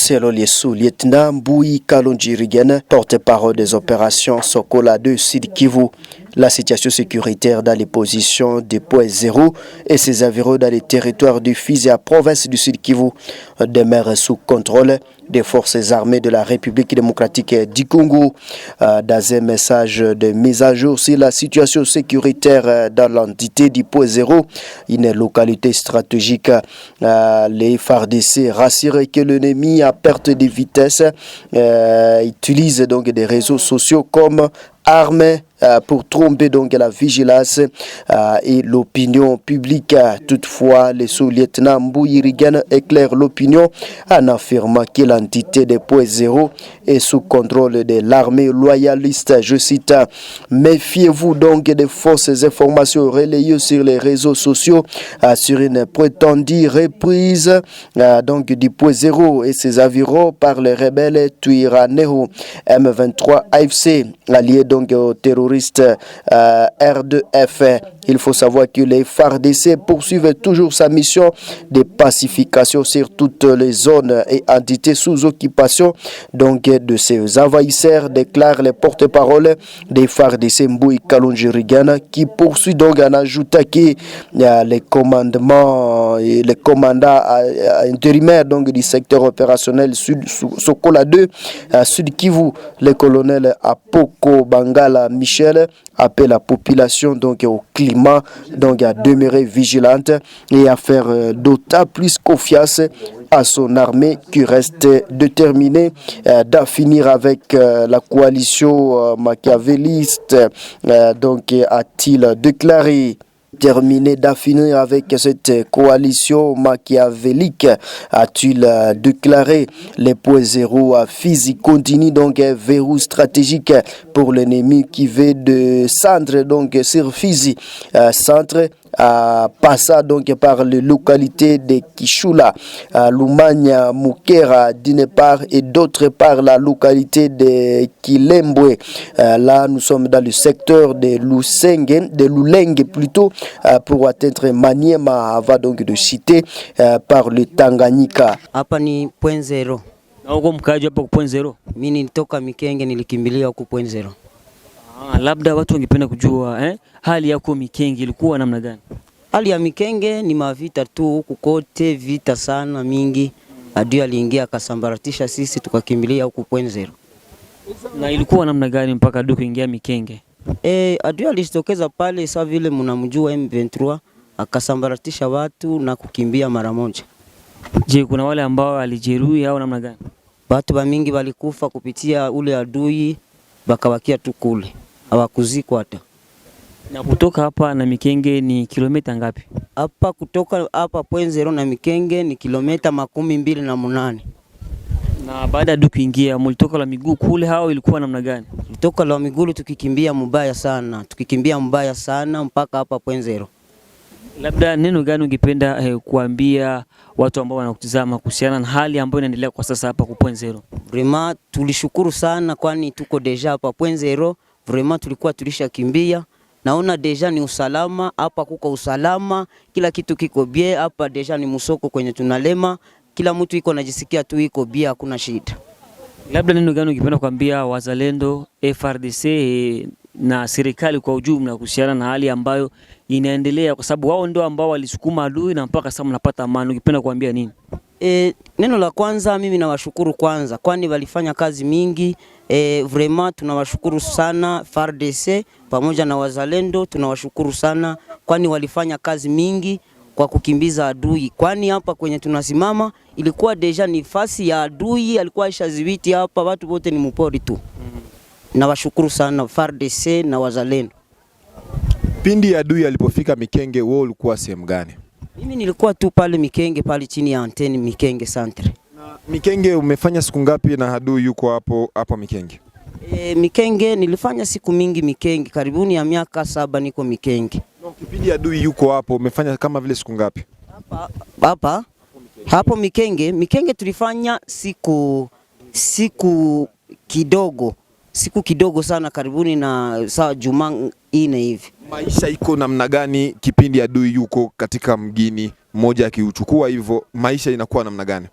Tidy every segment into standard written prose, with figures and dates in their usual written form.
Selon les sous-lieutenants Mboui Kalonji-Rigene, porte-parole des opérations Sokola 2 Sud Kivu, la situation sécuritaire dans les positions des points zéro et ses environs dans les territoires du Fizi à province du Sud Kivu demeurent sous contrôle des forces armées de la République démocratique du Congo. Dans un message de mise à jour sur la situation sécuritaire dans l'entité du point zéro, une localité stratégique, les FARDC rassurent que l'ennemi à perte de vitesse utilise donc des réseaux sociaux comme armes pour tromper donc la vigilance et l'opinion publique. Toutefois, le sous-lieutenant Mboui Rigene éclaire l'opinion en affirmant que l'entité des points zéro est sous contrôle de l'armée loyaliste. Je cite: méfiez-vous donc des fausses informations relayées sur les réseaux sociaux sur une prétendue reprise donc du point zéro et ses environs par les rebelles Twiraneho M23 AFC, alliés donc aux terroristes R2F. Il faut savoir que les FARDC poursuivent toujours sa mission de pacification sur toutes les zones et entités sous occupation donc de ces envahisseurs, déclare le porte-parole des FARDC Mboui Kalonji-Rigene, qui poursuit donc en ajoutant que les commandements et les commandants intérimaires donc du secteur opérationnel Sud Sokola 2 Sud Kivu, le colonel Apoko Bangala Michel, appelle la population donc au climat donc à demeurer vigilante et à faire d'autant plus confiance à son armée qui reste déterminée d'en finir avec la coalition machiavéliste, donc a-t-il déclaré. Terminé d'affinir avec cette coalition machiavélique, a-t-il déclaré. Les points zéro à Fizi continue donc un verrou stratégique pour l'ennemi qui veut de centre donc sur Fizi, centre passant donc par les localités de Kishula, Lumanya, Mukera d'une part et d'autre part la localité de Kilembwe. Là nous sommes dans le secteur de Lulenge plutôt, pour atteindre Maniema avant donc de citer par le Tanganyika. Hapa ni point zero. Na huko mkaji hapa point zero. Mimi nilitoka Mikenge nilikimbilia huko point zero. Labda watu wangependa kujua hali yako Mikenge ilikuwa namna gani? Hali ya Mikenge ni mavita tu huku kote, vita sana mingi. Adui aliingia akasambaratisha sisi tukakimbilia huko point zero. Na ilikuwa namna gani mpaka adui kuingia Mikenge? Adui alijitokeza pale sawa vile mnamjua M23 akasambaratisha watu na kukimbia mara moja. Je, kuna wale ambao alijeruhi au namna gani? Watu mingi walikufa kupitia ule adui, bakawakia tu kule. Hawakuzikwa hata. Na kutoka hapa na Mikenge ni kilomita ngapi? Hapa kutoka hapa point zero na Mikenge ni kilomita 28. Na baada ya kuingia mlitoka la miguu kule hao ilikuwa namna gani? Kutoka la miguu tukikimbia mbaya sana mpaka hapa point zero. Labda neno gani ungependa kuambia watu ambao wanakutazama kuhusiana na hali ambayo inaendelea kwa sasa hapa kwa point zero? Vraiment tulishukuru sana kwani tuko deja hapa point zero. Vraiment tulikuwa tulishakimbia. Naona deja ni usalama hapa, kuko usalama, kila kitu kiko bien hapa. Deja ni musoko kwenye tunalema, kila mtu iko najisikia tu iko bien, hakuna shida. Labda neno gani ungependa kuambia wazalendo, FARDC na serikali kwa ujumla kuhusiana na hali ambayo inaendelea, kwa sababu wao ndio ambao walisukuma adui na mpaka sasa mnapata amani? Ungependa kuambia nini? Neno la kwanza mimi nawashukuru kwanza kwani walifanya kazi mingi. Vraiment tunawashukuru sana FARDC pamoja na wazalendo, tunawashukuru sana kwani walifanya kazi mingi kwa kukimbiza adui, kwani hapa kwenye tunasimama ilikuwa deja ni fasi ya adui, alikuwa ishazibiti hapa, watu wote ni mpori tu. Nawashukuru sana FARDC na wazalendo. Pindi adui alipofika Mikenge, wewe ulikuwa sehemu gani? Mimi nilikuwa tu pale Mikenge, pale chini ya anteni Mikenge Centre. Na Mikenge umefanya siku ngapi na adui yuko hapo Mikenge? Mikenge nilifanya siku mingi Mikenge, karibuni ya miaka 7 niko Mikenge. Kipindi adui yuko hapo umefanya kama vile siku ngapi? Hapo Mikenge tulifanya siku kidogo sana, karibuni na saa juma 4 hivi. Maisha iko namna gani kipindi adui yuko katika mgini mmoja akiuchukua hivyo, maisha inakuwa namna gani?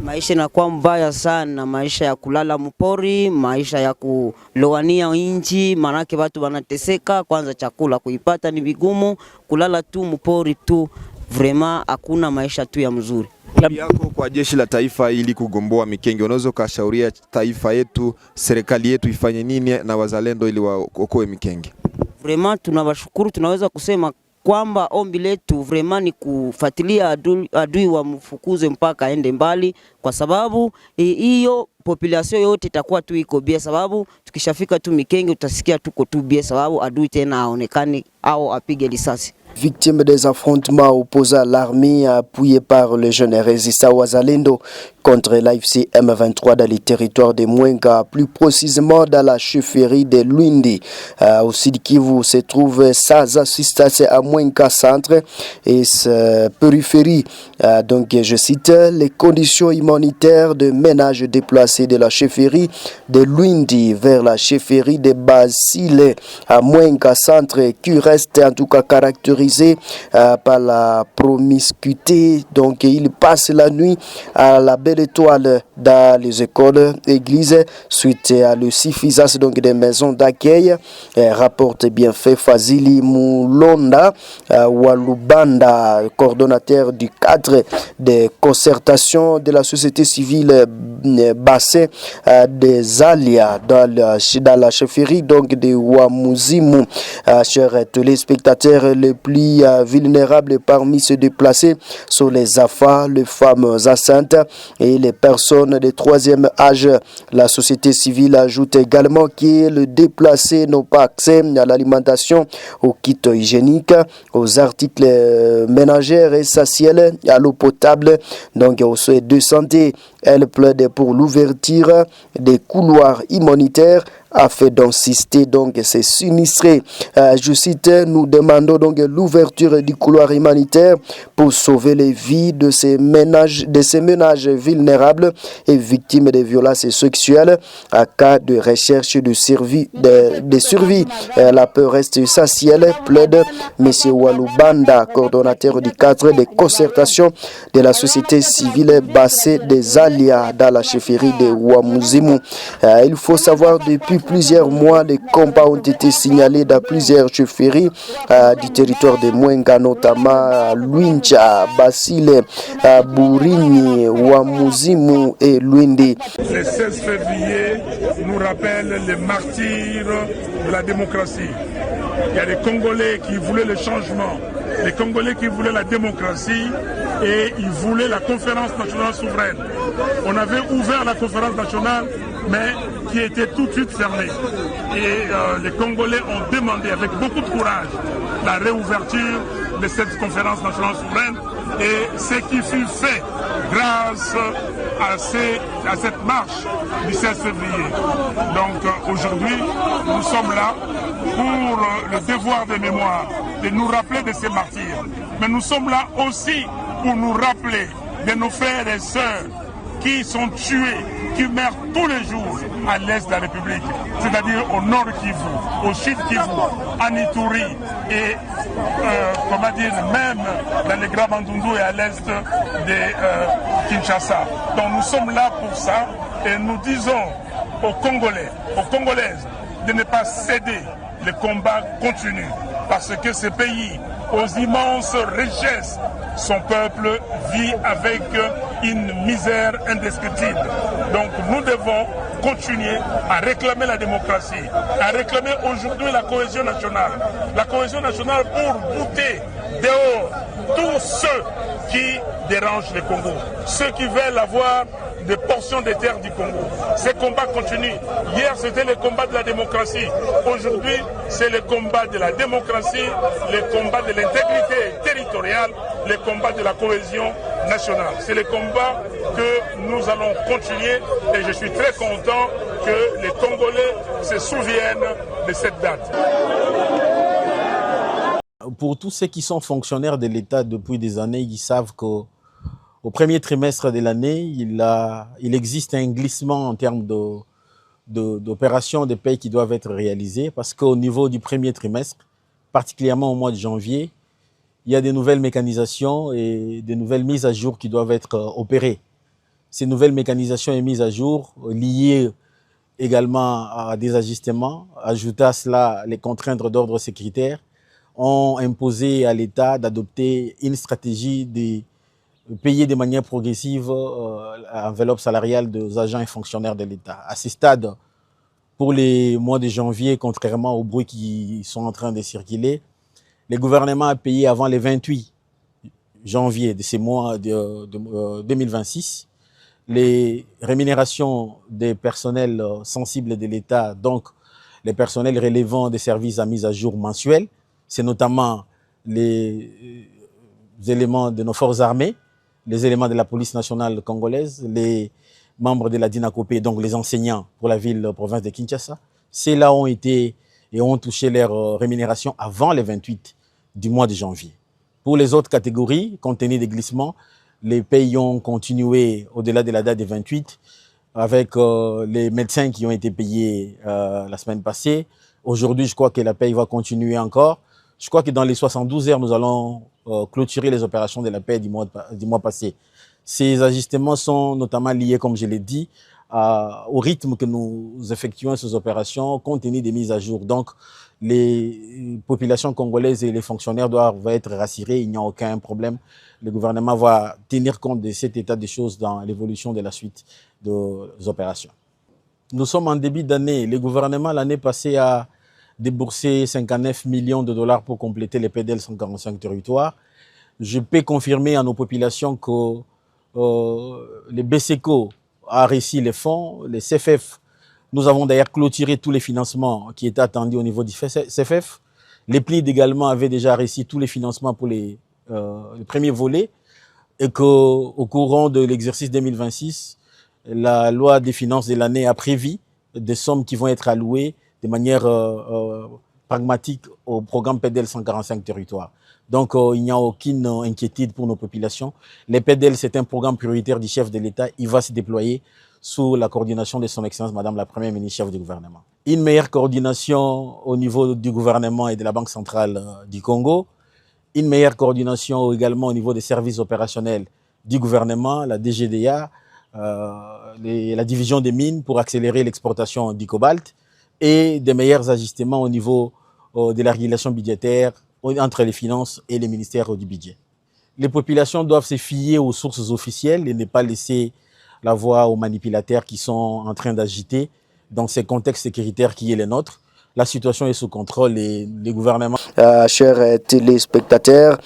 Maisha inakuwa mbaya sana, maisha ya kulala mpori, maisha ya kulowania inji, manake watu wanateseka. Kwanza chakula kuipata ni vigumu, kulala tu mpori tu, vrema hakuna maisha tu ya mzuri. Yako kwa jeshi la taifa ili kugomboa mikenge, unaweza ukashauria taifa yetu, serikali yetu ifanye nini na wazalendo ili waokoe mikenge? Vrema tunawashukuru, tunaweza kusema kwamba ombi letu vrema ni kufuatilia adui wa mfukuze mpaka aende mbali, kwa sababu hiyo population yote itakuwa tu iko bia, sababu tukishafika tu mikenge utasikia tuko tu bia, sababu adui tena aonekane au apige risasi. Victime des affrontements opposés à l'armée appuyée par le jeune résistant Wazalendo contre l'AFC M23 dans les territoires de Mwenga, plus précisément dans la chefferie de Luindi. Au Sud Kivu se trouve sans assistance à Mwenga centre et sa périphérie. Donc je cite, les conditions humanitaires de ménage déplacés de la chefferie de Luindi vers la chefferie de Basile à Mwenga centre qui reste en tout cas caractérisée par la promiscuité. Donc il passe la nuit à la belle étoile dans les écoles, églises, suite à l'insuffisance donc des maisons d'accueil. Rapporte bien fait Fazili Moulonda Walubanda, coordonnateur du cadre de concertation de la société civile bassin des Alia dans la chefferie donc de Wamuzimu. Chers téléspectateurs, les plus vulnérables parmi ceux déplacés sont les AFA, les femmes enceintes et les personnes de troisième âge. La société civile ajoute également que les déplacés n'ont pas accès à l'alimentation, aux kits hygiéniques, aux articles ménagers essentiels, à l'eau potable, donc aux soins de santé. Elle plaide pour l'ouverture des couloirs humanitaires afin d'insister donc ces sinistrés. Je cite, nous demandons donc l'ouverture du couloir humanitaire pour sauver les vies de ces ménages vulnérables et victimes de violences sexuelles. À cas de recherche de survie, la peur reste essentielle, plaide M. Walubanda, coordonnateur du cadre de concertation de la société civile basée des Alia dans la chefferie de Wamuzimu. Il faut savoir depuis plusieurs mois, les combats ont été signalés dans plusieurs chefferies du territoire de Mwenga, notamment Luincha, Basile, Burini, Wamuzimu et Luindi. Le 16 février nous rappelle les martyrs de la démocratie. Il y a des Congolais qui voulaient le changement, les Congolais qui voulaient la démocratie et ils voulaient la conférence nationale souveraine. On avait ouvert la conférence nationale, mais qui était tout de suite fermée. Et les Congolais ont demandé avec beaucoup de courage la réouverture de cette conférence nationale souveraine et ce qui fut fait grâce à cette marche du 16 février. Donc aujourd'hui, nous sommes là pour le devoir de mémoire, de nous rappeler de ces martyrs. Mais nous sommes là aussi pour nous rappeler de nos frères et sœurs qui sont tués, qui meurent tous les jours à l'est de la République, c'est-à-dire au nord Kivu, au sud Kivu, à Ituri et même dans les Grands Bandundu et à l'est de Kinshasa. Donc nous sommes là pour ça et nous disons aux Congolais, aux Congolaises de ne pas céder, le combat continue parce que ce pays, aux immenses richesses, son peuple vit avec une misère indescriptible. Donc nous devons continuer à réclamer la démocratie, à réclamer aujourd'hui la cohésion nationale. La cohésion nationale pour bouter dehors tous ceux qui dérangent le Congo, ceux qui veulent avoir des portions des terres du Congo. Ces combats continuent. Hier, c'était le combat de la démocratie. Aujourd'hui, c'est le combat de la démocratie, le combat de l'intégrité territoriale, le combat de la cohésion nationale. C'est le combat que nous allons continuer et je suis très content que les Congolais se souviennent de cette date. Pour tous ceux qui sont fonctionnaires de l'État depuis des années, ils savent qu'au premier trimestre de l'année, il existe un glissement en termes d'opérations de paie qui doivent être réalisées parce qu'au niveau du premier trimestre, particulièrement au mois de janvier, il y a des nouvelles mécanisations et des nouvelles mises à jour qui doivent être opérées. Ces nouvelles mécanisations et mises à jour liées également à des ajustements, ajouter à cela les contraintes d'ordre sécuritaire, ont imposé à l'État d'adopter une stratégie de payer de manière progressive l'enveloppe salariale des agents et fonctionnaires de l'État. À ce stade, pour les mois de janvier, contrairement aux bruits qui sont en train de circuler, le gouvernement a payé avant le 28 janvier de ces mois de 2026 les rémunérations des personnels sensibles de l'État, donc les personnels relevant des services à mise à jour mensuels. C'est notamment les éléments de nos forces armées, les éléments de la police nationale congolaise, les membres de la DINACOPé, donc les enseignants pour la province de Kinshasa. Ceux-là ont été et ont touché leur rémunération avant le 28 du mois de janvier. Pour les autres catégories, compte tenu des glissements, les pays ont continué au-delà de la date des 28 avec les médecins qui ont été payés la semaine passée. Aujourd'hui, je crois que la paye va continuer encore. Je crois que dans les 72 heures, nous allons clôturer les opérations de la paie du mois passé. Ces ajustements sont notamment liés, comme je l'ai dit, au rythme que nous effectuons ces opérations, compte tenu des mises à jour. Donc, les populations congolaises et les fonctionnaires doivent être rassurés, il n'y a aucun problème. Le gouvernement va tenir compte de cet état des choses dans l'évolution de la suite des opérations. Nous sommes en début d'année. Le gouvernement, l'année passée, a déboursé 59 millions de dollars pour compléter les PDL 145 territoires. Je peux confirmer à nos populations que le BCECO a réussi les fonds, les CFF. Nous avons d'ailleurs clôturé tous les financements qui étaient attendus au niveau du CFF. Les PLID également avaient déjà réussi tous les financements pour les premiers volets et qu'au courant de l'exercice 2026, la loi des finances de l'année a prévu des sommes qui vont être allouées de manière pragmatique au programme PDL 145 territoires. Donc, il n'y a aucune inquiétude pour nos populations. Les PDL, c'est un programme prioritaire du chef de l'État. Il va se déployer sous la coordination de son Excellence, Madame la Première ministre, chef du gouvernement. Une meilleure coordination au niveau du gouvernement et de la Banque centrale du Congo. Une meilleure coordination également au niveau des services opérationnels du gouvernement, la DGDA, la division des mines pour accélérer l'exportation du cobalt et des meilleurs ajustements au niveau de la régulation budgétaire entre les finances et les ministères du budget. Les populations doivent se fier aux sources officielles et ne pas laisser la voie aux manipulateurs qui sont en train d'agiter dans ces contextes sécuritaires qui est le nôtre. La situation est sous contrôle et les gouvernements... Chers téléspectateurs,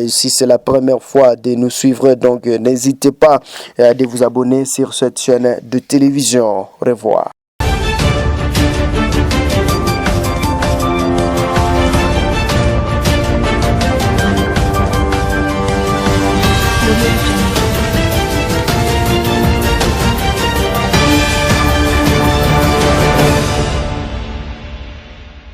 si c'est la première fois de nous suivre, donc n'hésitez pas de vous abonner sur cette chaîne de télévision. Au revoir.